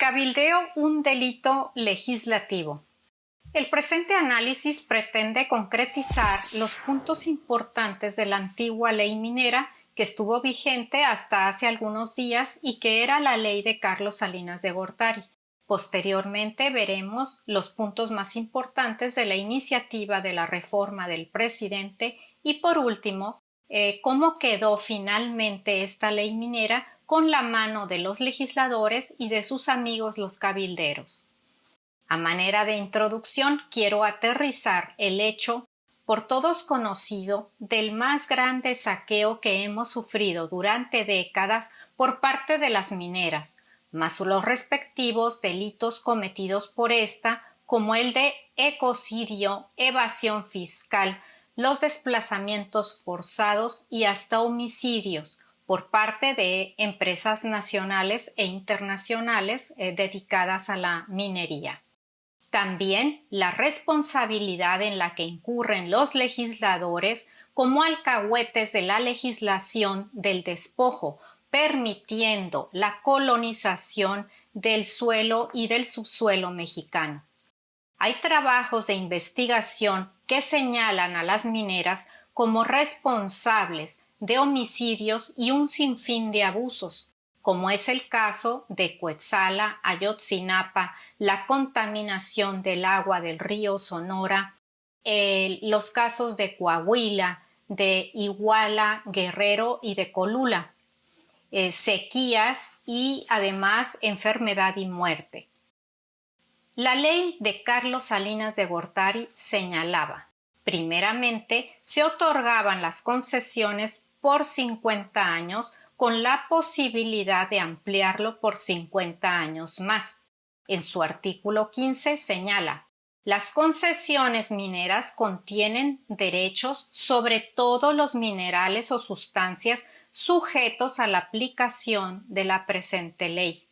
cabildeo un delito legislativo. El presente análisis pretende concretizar los puntos importantes de la antigua ley minera que estuvo vigente hasta hace algunos días y que era la ley de Carlos Salinas de Gortari. Posteriormente veremos los puntos más importantes de la iniciativa de la reforma del presidente y por último, cómo quedó finalmente esta ley minera con la mano de los legisladores y de sus amigos los cabilderos. A manera de introducción, quiero aterrizar el hecho por todos conocido del más grande saqueo que hemos sufrido durante décadas por parte de las mineras, más los respectivos delitos cometidos por esta, como el de ecocidio, evasión fiscal, los desplazamientos forzados y hasta homicidios por parte de empresas nacionales e internacionales dedicadas a la minería. También la responsabilidad en la que incurren los legisladores como alcahuetes de la legislación del despojo, permitiendo la colonización del suelo y del subsuelo mexicano. Hay trabajos de investigación que señalan a las mineras como responsables de homicidios y un sinfín de abusos, como es el caso de Cuetzala, Ayotzinapa, la contaminación del agua del río Sonora, los casos de Coahuila, de Iguala, Guerrero y de Colula, sequías y además enfermedad y muerte. La ley de Carlos Salinas de Gortari señalaba, primeramente, se otorgaban las concesiones por 50 años con la posibilidad de ampliarlo por 50 años más. En su artículo 15 señala, las concesiones mineras contienen derechos sobre todos los minerales o sustancias sujetos a la aplicación de la presente ley.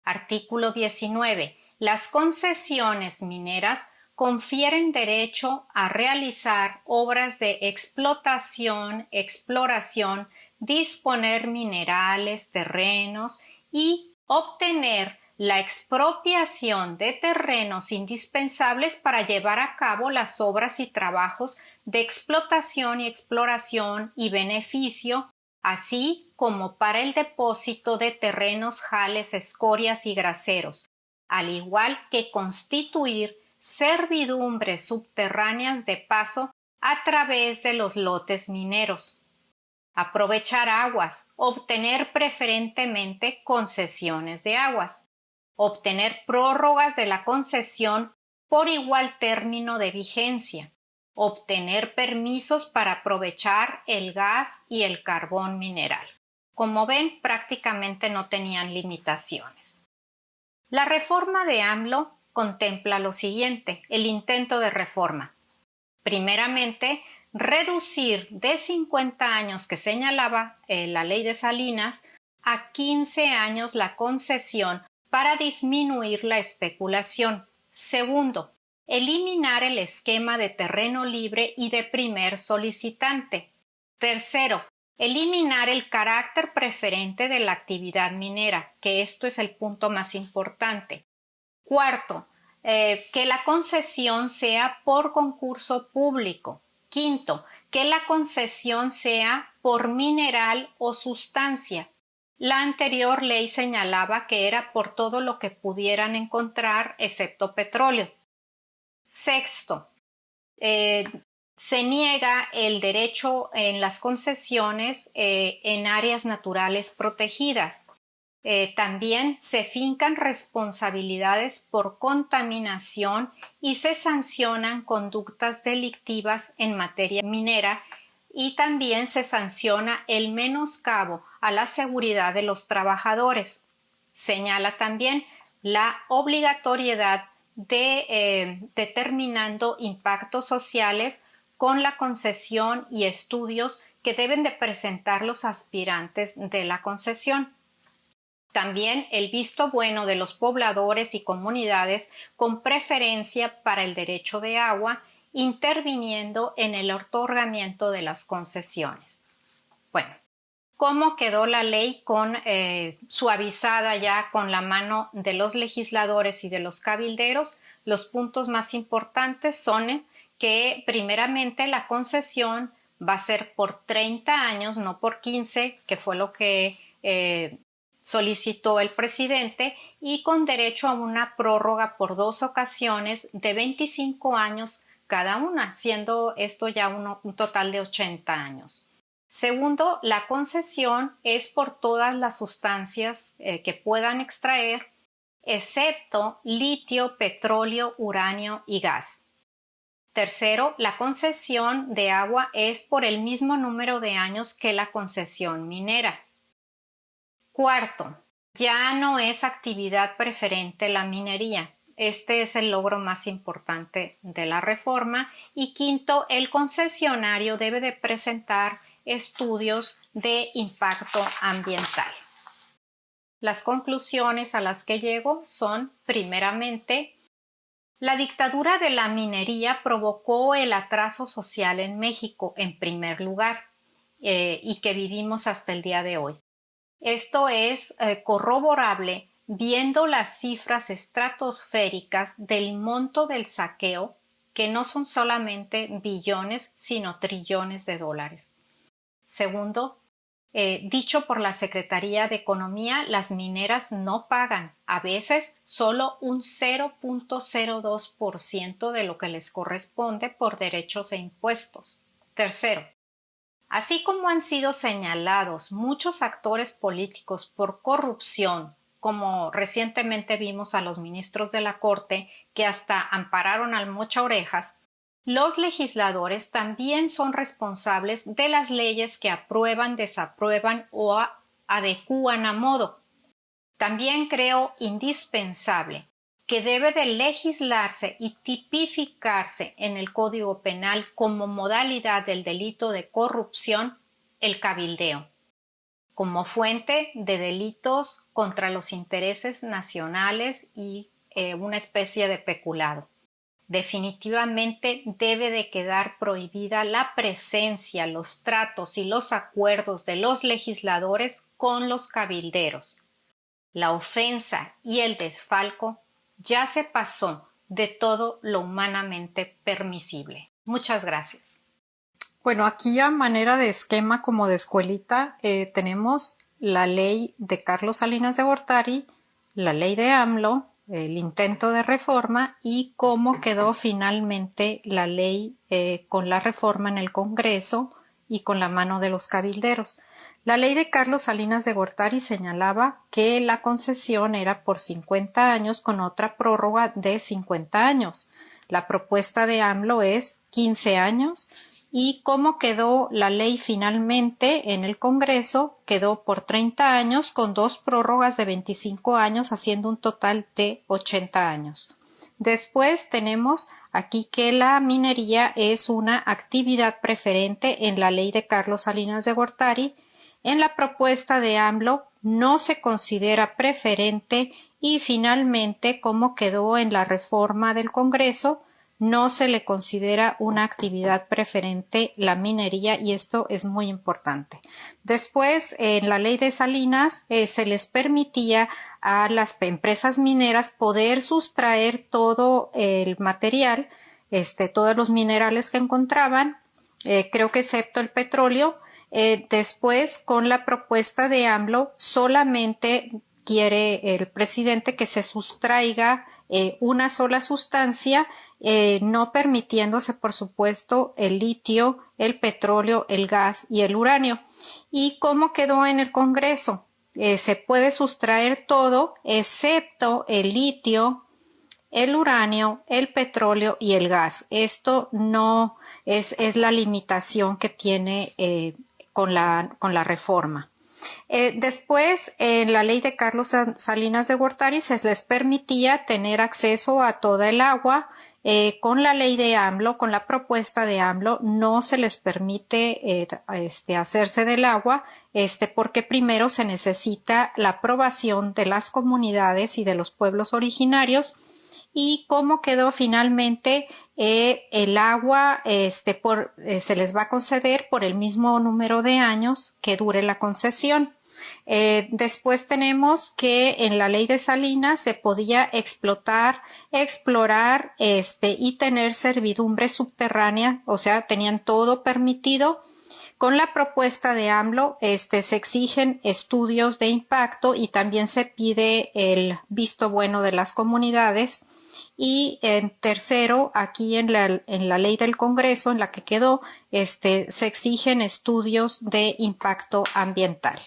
Artículo 19. Las concesiones mineras confieren derecho a realizar obras de explotación, exploración, disponer minerales, terrenos y obtener la expropiación de terrenos indispensables para llevar a cabo las obras y trabajos de explotación y exploración y beneficio, así como para el depósito de terrenos, jales, escorias y graseros, al igual que constituir servidumbres subterráneas de paso a través de los lotes mineros. Aprovechar aguas, obtener preferentemente concesiones de aguas, obtener prórrogas de la concesión por igual término de vigencia, obtener permisos para aprovechar el gas y el carbón mineral. Como ven, prácticamente no tenían limitaciones. La reforma de AMLO contempla lo siguiente, el intento de reforma. Primeramente, reducir de 50 años que señalaba la ley de Salinas a 15 años la concesión para disminuir la especulación. Segundo, eliminar el esquema de terreno libre y de primer solicitante. Tercero, eliminar el carácter preferente de la actividad minera, que esto es el punto más importante. Cuarto, que la concesión sea por concurso público. Quinto, que la concesión sea por mineral o sustancia. La anterior ley señalaba que era por todo lo que pudieran encontrar excepto petróleo. Sexto, se niega el derecho en las concesiones en áreas naturales protegidas. También se fincan responsabilidades por contaminación y se sancionan conductas delictivas en materia minera y también se sanciona el menoscabo a la seguridad de los trabajadores. Señala también la obligatoriedad de determinando impactos sociales con la concesión y estudios que deben de presentar los aspirantes de la concesión. También el visto bueno de los pobladores y comunidades con preferencia para el derecho de agua, interviniendo en el otorgamiento de las concesiones. Bueno, cómo quedó la ley suavizada ya con la mano de los legisladores y de los cabilderos. Los puntos más importantes son que primeramente la concesión va a ser por 30 años, no por 15, que fue lo que solicitó el presidente, y con derecho a una prórroga por 2 ocasiones de 25 años cada una, siendo esto ya un total de 80 años. Segundo, la concesión es por todas las sustancias que puedan extraer, excepto litio, petróleo, uranio y gas. Tercero, la concesión de agua es por el mismo número de años que la concesión minera. Cuarto, ya no es actividad preferente la minería. Este es el logro más importante de la reforma. Y quinto, el concesionario debe de presentar estudios de impacto ambiental. Las conclusiones a las que llego son, primeramente, la dictadura de la minería provocó el atraso social en México, en primer lugar, y que vivimos hasta el día de hoy. Esto es corroborable viendo las cifras estratosféricas del monto del saqueo, que no son solamente billones, sino trillones de dólares. Segundo, dicho por la Secretaría de Economía, las mineras no pagan, a veces solo un 0.02% de lo que les corresponde por derechos e impuestos. Tercero, así como han sido señalados muchos actores políticos por corrupción, como recientemente vimos a los ministros de la Corte que hasta ampararon al mocha orejas, los legisladores también son responsables de las leyes que aprueban, desaprueban o adecúan a modo. También creo indispensable que debe de legislarse y tipificarse en el Código Penal como modalidad del delito de corrupción el cabildeo, como fuente de delitos contra los intereses nacionales y una especie de peculado. Definitivamente debe de quedar prohibida la presencia, los tratos y los acuerdos de los legisladores con los cabilderos. La ofensa y el desfalco ya se pasó de todo lo humanamente permisible. Muchas gracias. Bueno, aquí a manera de esquema como de escuelita tenemos la ley de Carlos Salinas de Gortari, la ley de AMLO, el intento de reforma y cómo quedó finalmente la ley con la reforma en el Congreso y con la mano de los cabilderos. La ley de Carlos Salinas de Gortari señalaba que la concesión era por 50 años con otra prórroga de 50 años. La propuesta de AMLO es 15 años. Y cómo quedó la ley finalmente en el Congreso, quedó por 30 años con 2 prórrogas de 25 años, haciendo un total de 80 años. Después tenemos aquí que la minería es una actividad preferente en la ley de Carlos Salinas de Gortari. En la propuesta de AMLO no se considera preferente y finalmente, como quedó en la reforma del Congreso, no se le considera una actividad preferente la minería y esto es muy importante. Después, en la ley de Salinas se les permitía a las empresas mineras poder sustraer todo el material, todos los minerales que encontraban, creo que excepto el petróleo. Después, con la propuesta de AMLO, solamente quiere el presidente que se sustraiga una sola sustancia, no permitiéndose, por supuesto, el litio, el petróleo, el gas y el uranio. ¿Y cómo quedó en el Congreso? Se puede sustraer todo excepto el litio, el uranio, el petróleo y el gas. Esto no es la limitación que tiene con la reforma. Después, en la ley de Carlos Salinas de Gortari se les permitía tener acceso a toda el agua. Con la ley de AMLO, con la propuesta de AMLO, no se les permite hacerse del agua, porque primero se necesita la aprobación de las comunidades y de los pueblos originarios y cómo quedó finalmente el agua se les va a conceder por el mismo número de años que dure la concesión. Después tenemos que en la ley de Salinas se podía explorar y tener servidumbre subterránea, o sea, tenían todo permitido. Con la propuesta de AMLO se exigen estudios de impacto y también se pide el visto bueno de las comunidades. Y en tercero, aquí en la ley del Congreso, en la que quedó, se exigen estudios de impacto ambiental.